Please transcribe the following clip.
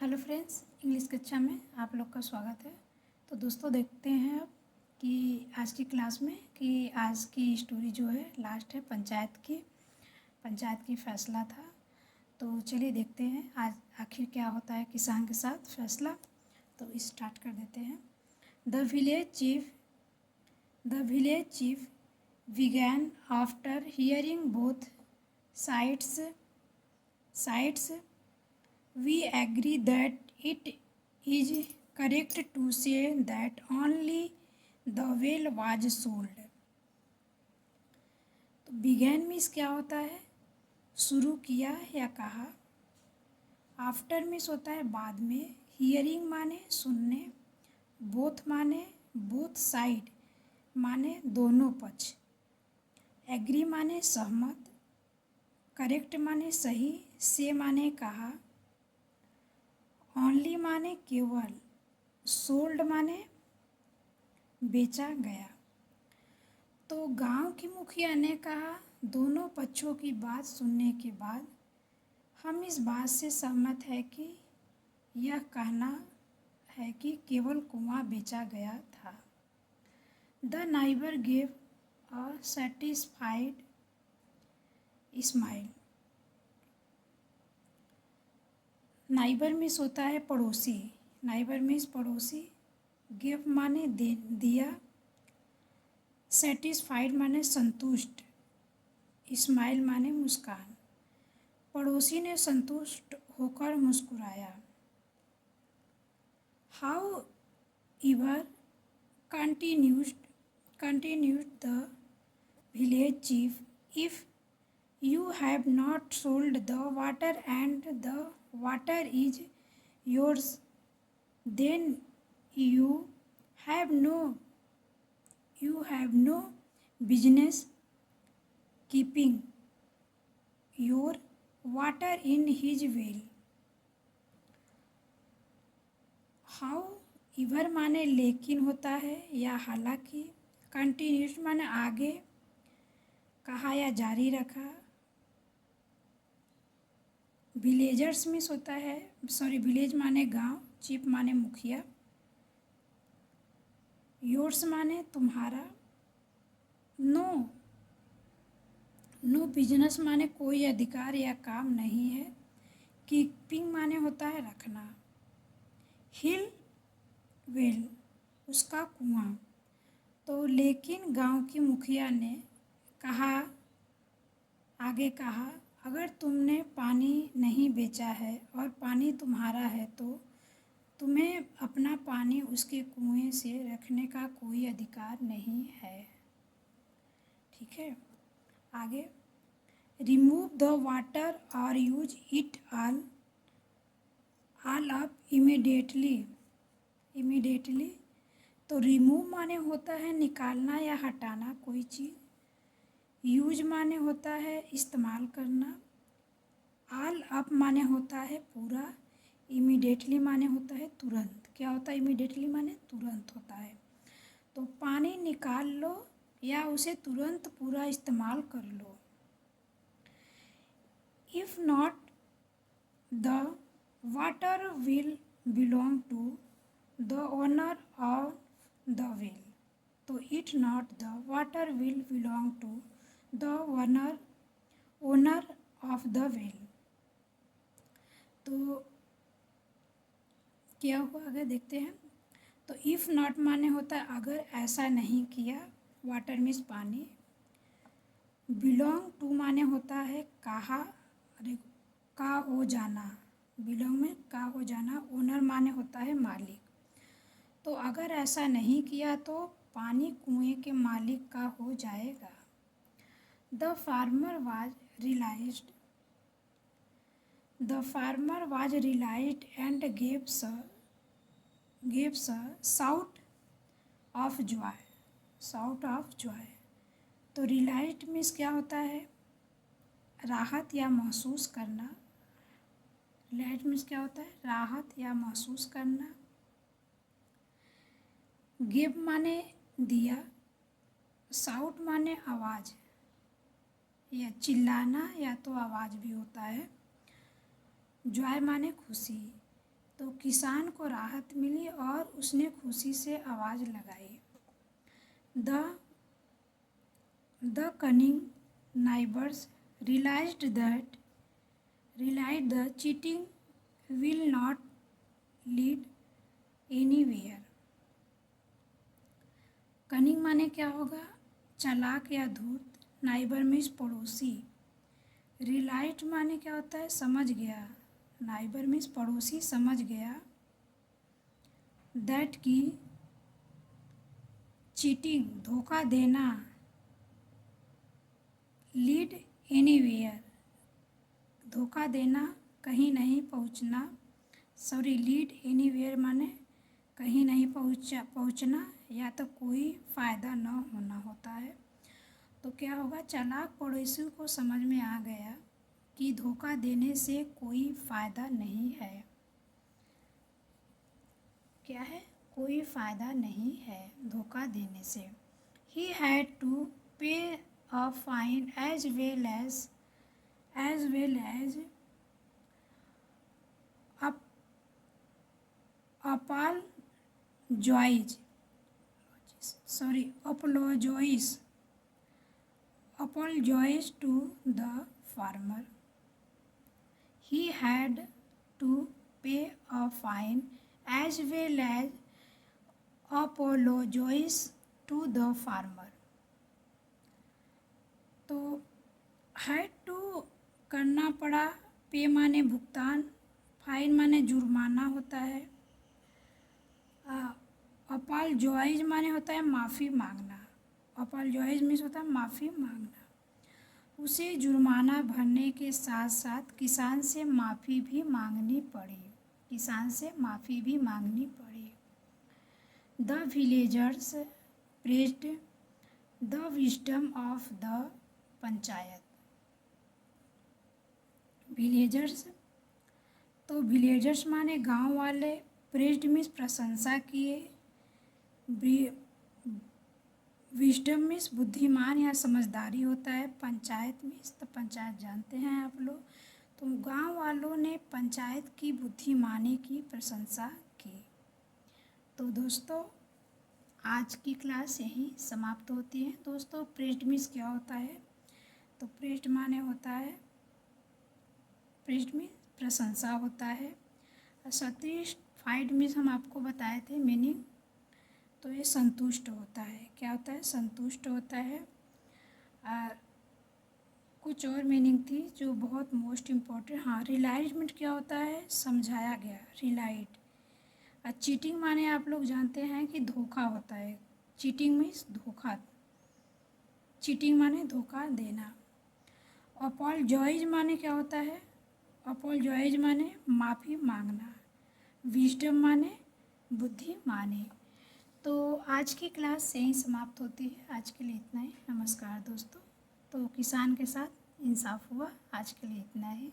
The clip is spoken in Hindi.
हेलो फ्रेंड्स, इंग्लिश कक्षा में आप लोग का स्वागत है। तो दोस्तों देखते हैं अब कि आज की क्लास में कि आज की स्टोरी जो है लास्ट है पंचायत की फैसला था। तो चलिए देखते हैं आज आखिर क्या होता है किसान के साथ फैसला। तो स्टार्ट कर देते हैं। The village chief began after hearing both sides. We agree that it is correct to say that only the well was sold. तो began मीन्स क्या होता है? शुरू किया या कहा। आफ्टर मीन्स होता है बाद में। हियरिंग माने सुनने। बोथ माने बोथ साइड माने दोनों पक्ष। एग्री माने सहमत। करेक्ट माने सही। से माने कहा। ओनली माने केवल। सोल्ड माने बेचा गया। तो गांव की मुखिया ने कहा, दोनों पक्षों की बात सुनने के बाद हम इस बात से सहमत है कि यह कहना है कि केवल कुआं बेचा गया था। The neighbour gave a satisfied smile. Neighbour means होता है पड़ोसी। नाइबर मीन्स पड़ोसी। गिव माने दिया। सेटिस्फाइड माने संतुष्ट। स्माइल माने मुस्कान। पड़ोसी ने संतुष्ट होकर मुस्कुराया। How इवर continued the village chief, if you have not sold the water and the water is yours, then you have no business keeping your water in his well. However माने लेकिन होता है या हालांकि। कंटिन्यूस माने आगे कहा या जारी रखा। विलेजर्स मीन्स होता है विलेज माने गांव। चीफ माने मुखिया। योर्स माने तुम्हारा। नो बिजनेस माने कोई अधिकार या काम नहीं है। कीपिंग माने होता है रखना। हिल वेल उसका कुआं। तो लेकिन गांव की मुखिया ने आगे कहा, अगर तुमने पानी नहीं बेचा है और पानी तुम्हारा है तो तुम्हें अपना पानी उसके कुएं से रखने का कोई अधिकार नहीं है। ठीक है, आगे। रिमूव द वाटर और use it all up immediately. तो रिमूव माने होता है निकालना या हटाना कोई चीज़। यूज माने होता है इस्तेमाल करना। ऑल अप माने होता है पूरा। इमीडिएटली माने होता है तुरंत। क्या होता है इमीडिएटली माने तुरंत होता है। तो पानी निकाल लो या उसे तुरंत पूरा इस्तेमाल कर लो। If not the water will belong to the owner of the well. तो it not the water will belong to the owner of the well. तो क्या हुआ आगे देखते हैं। तो इफ़ नॉट माने होता है अगर ऐसा नहीं किया। वाटर मीन्स पानी। बिलोंग टू माने होता है का हो जाना। बिलोंग में का हो जाना। ओनर माने होता है मालिक। तो अगर ऐसा नहीं किया तो पानी कुएं के मालिक का हो जाएगा। The farmer was realized and gives a shout of joy. तो रिलाइज्ड मीन्स क्या होता है? राहत या महसूस करना। रिलाइज्ड मीन्स क्या होता है? राहत या महसूस करना। गिव माने दिया। शाउट माने आवाज़ या चिल्लाना या तो आवाज़ भी होता है। जॉय माने खुशी। तो किसान को राहत मिली और उसने खुशी से आवाज़ लगाई। The cunning neighbors realized the cheating will not lead anywhere। Cunning माने क्या होगा? चालाक या धूर्त। नाइबर मीन्स पड़ोसी। रिलाइट माने क्या होता है? समझ गया। नाइबर मीन्स पड़ोसी समझ गया। दैट की चीटिंग धोखा देना, लीड एनीवेयर धोखा देना कहीं नहीं पहुंचना, सॉरी लीड एनीवेयर माने कहीं नहीं पहुंचना या तो कोई फ़ायदा न होना होता है। तो क्या होगा? चालाक पड़ोसी को समझ में आ गया कि धोखा देने से कोई फ़ायदा नहीं है। क्या है? कोई फ़ायदा नहीं है धोखा देने से। ही had to pay a fine as well as apologize to the farmer। He had to pay a fine as well as apologize to the farmer। तो हैड टू करना पड़ा, पे माने भुगतान, फाइन माने जुर्माना होता है, अपॉलजाइज माने होता है माफ़ी मांगना। अपॉलजाइज मीन्स होता है माफ़ी मांगना। उसे जुर्माना भरने के साथ साथ किसान से माफ़ी भी मांगनी पड़ी। The villagers praised the wisdom of the panchayat. Villagers माने गांव वाले, प्रेज्ड मीन्स प्रशंसा किए, विजडम मीन्स बुद्धिमान या समझदारी होता है, पंचायत मीन्स तो पंचायत जानते हैं आप लोग। तो गांव वालों ने पंचायत की बुद्धिमानी की प्रशंसा की। तो दोस्तों आज की क्लास यहीं समाप्त होती है। दोस्तों प्रेज्ड मीन्स क्या होता है? तो प्रेज्ड माने होता है, प्रेज्ड मीन्स प्रशंसा होता है। सैटिस्फाइड मीन्स हम आपको बताए थे मीनिंग, तो ये संतुष्ट होता है। क्या होता है? संतुष्ट होता है। कुछ और मीनिंग थी जो बहुत मोस्ट इम्पॉर्टेंट। हाँ, रिलाइजमेंट क्या होता है? समझाया गया, रिलाइट। चीटिंग माने आप लोग जानते हैं कि धोखा होता है। चीटिंग मीन्स धोखा, चीटिंग माने धोखा देना। अपॉलजाइज माने क्या होता है? अपॉलजाइज माने माफ़ी मांगना। विजडम माने बुद्धि माने। तो आज की क्लास यहीं समाप्त होती है। आज के लिए इतना ही। नमस्कार दोस्तों। तो किसान के साथ इंसाफ हुआ। आज के लिए इतना ही।